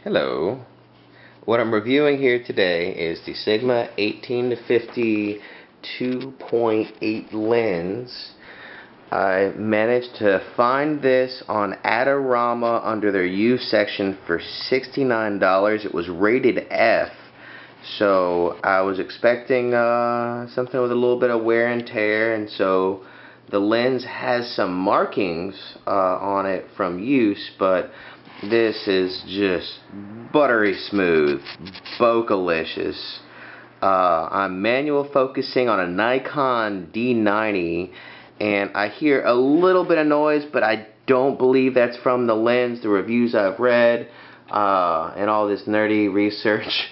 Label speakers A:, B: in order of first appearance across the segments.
A: Hello. What I'm reviewing here today is the Sigma 18-50 2.8 lens. I managed to find this on Adorama under their used section for $69. It was rated F, so I was expecting something with a little bit of wear and tear, and so the lens has some markings on it from use, but this is just buttery smooth, bokeh-licious. I'm manual focusing on a Nikon D90, and I hear a little bit of noise, but I don't believe that's from the lens. The reviews I've read and all this nerdy research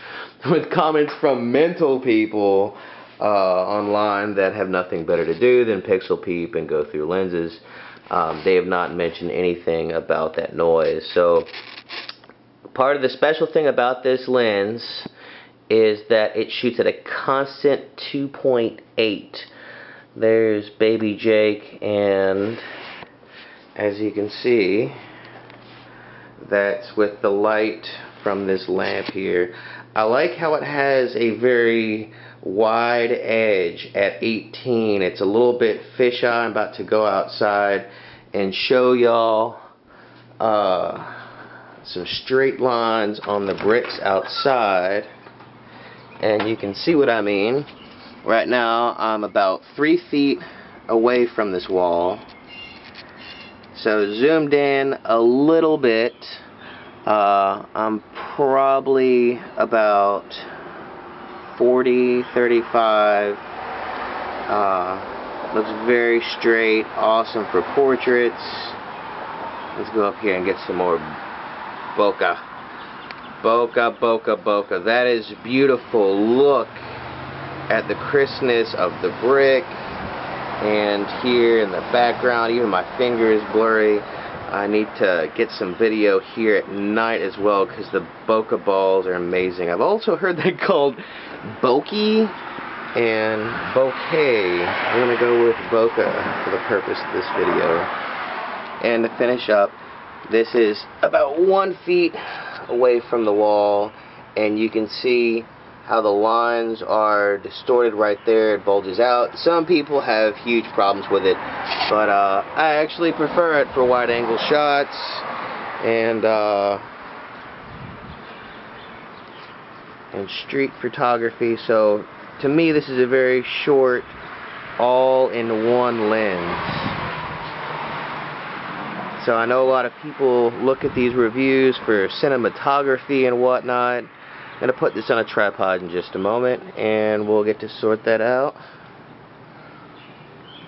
A: with comments from mental people online that have nothing better to do than pixel peep and go through lenses. They have not mentioned anything about that noise. So part of the special thing about this lens is that it shoots at a constant 2.8. There's baby Jake, and as you can see, that's with the light from this lamp here. I like how it has a very wide edge at 18. It's a little bit fisheye. I'm about to go outside and show y'all some straight lines on the bricks outside, and you can see what I mean. Right now I'm about 3 feet away from this wall, so zoomed in a little bit. I'm probably about 40, 35. Looks very straight, awesome for portraits. Let's go up here and get some more bokeh. Bokeh, bokeh, bokeh. That is beautiful. Look at the crispness of the brick, and here in the background, even my finger is blurry. I need to get some video here at night as well, because the bokeh balls are amazing. I've also heard that called bokeh and bouquet. I'm going to go with bokeh for the purpose of this video. And to finish up, this is about 1 feet away from the wall, and you can see how the lines are distorted right there. It bulges out. Some people have huge problems with it, but I actually prefer it for wide angle shots and street photography. So to me, this is a very short, all-in-one lens. So I know a lot of people look at these reviews for cinematography and whatnot. I'm going to put this on a tripod in just a moment, and we'll get to sort that out.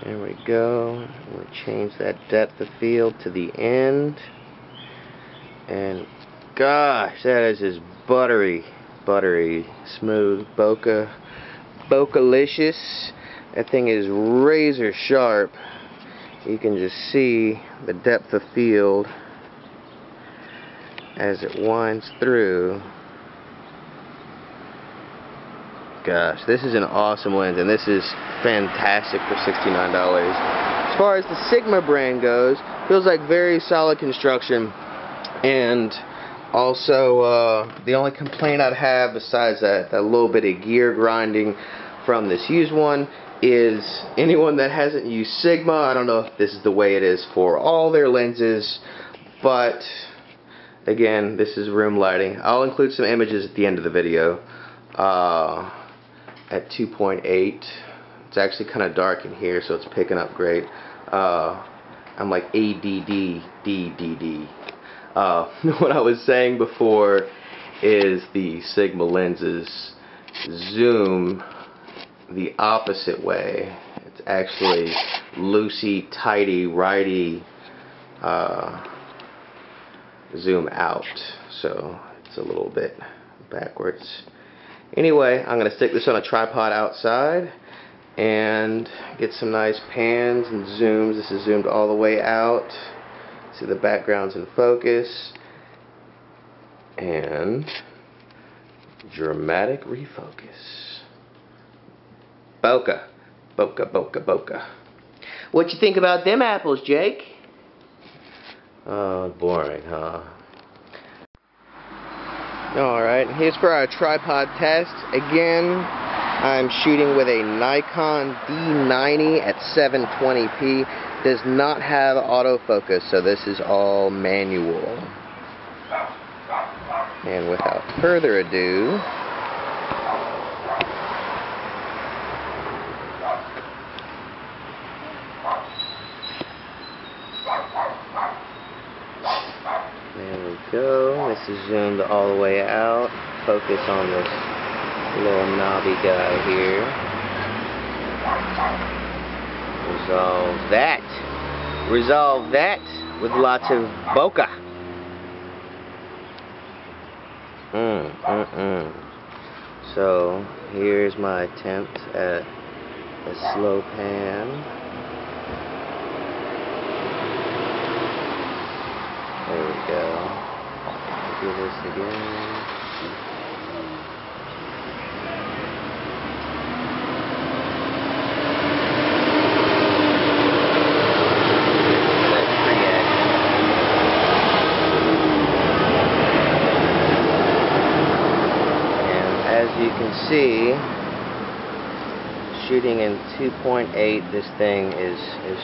A: There we go. I'm going to change that depth of field to the end. And gosh, that is just buttery, buttery smooth bokeh. Bokeh-licious. That thing is razor sharp. You can just see the depth of field as it winds through. Gosh, this is an awesome lens, and this is fantastic for $69. As far as the Sigma brand goes, feels like very solid construction, and also the only complaint I'd have besides that little bit of gear grinding from this used one is anyone that hasn't used Sigma, I don't know if this is the way it is for all their lenses, but again, this is room lighting. I'll include some images at the end of the video. At 2.8, it's actually kind of dark in here, so it's picking up great. I'm like ADD. What I was saying before is the Sigma lenses zoom the opposite way. It's actually loosey, tighty, righty zoom out, so it's a little bit backwards. Anyway, I'm going to stick this on a tripod outside and get some nice pans and zooms. This is zoomed all the way out. See the background's in focus. And dramatic refocus. Bokeh. Bokeh, bokeh, bokeh. What you think about them apples, Jake? Oh, boring, huh? Alright, here's for our tripod test. Again, I'm shooting with a Nikon D90 at 720p. Does not have autofocus, so this is all manual. And without further ado, there we go. This is zoomed all the way out. Focus on this little knobby guy here. Resolve that. Resolve that with lots of bokeh. So here's my attempt at a slow pan. There we go. Do this again. As you can see, shooting in 2.8, this thing is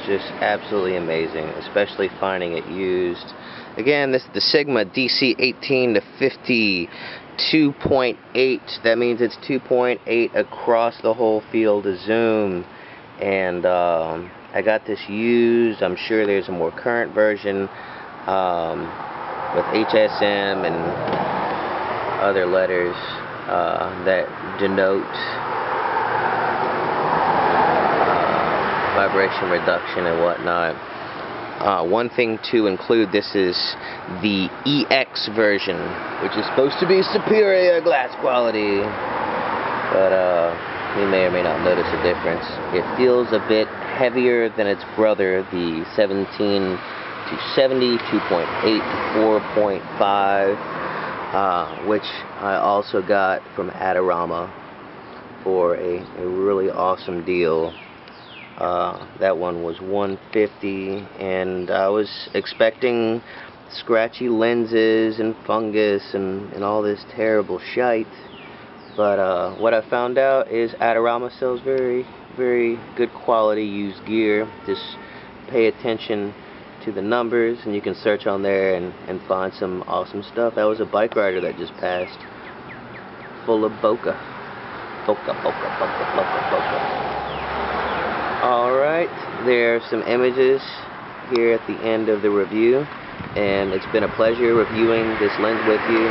A: just absolutely amazing, especially finding it used. Again, this is the Sigma DC 18 to 50 2.8. That means it's 2.8 across the whole field of zoom. And I got this used. I'm sure there's a more current version with HSM and other letters that denote vibration reduction and whatnot. One thing to include, this is the EX version, which is supposed to be superior glass quality, but you may or may not notice a difference. It feels a bit heavier than its brother, the 17 to 70, 2.8 to 4.5. Which I also got from Adorama for a really awesome deal. That one was $150, and I was expecting scratchy lenses and fungus and all this terrible shite. But what I found out is Adorama sells very, very good quality used gear. Just pay attention to the numbers, and you can search on there and find some awesome stuff. That was a bike rider that just passed, full of bokeh. Bokeh. Alright, there are some images here at the end of the review, and it's been a pleasure reviewing this lens with you.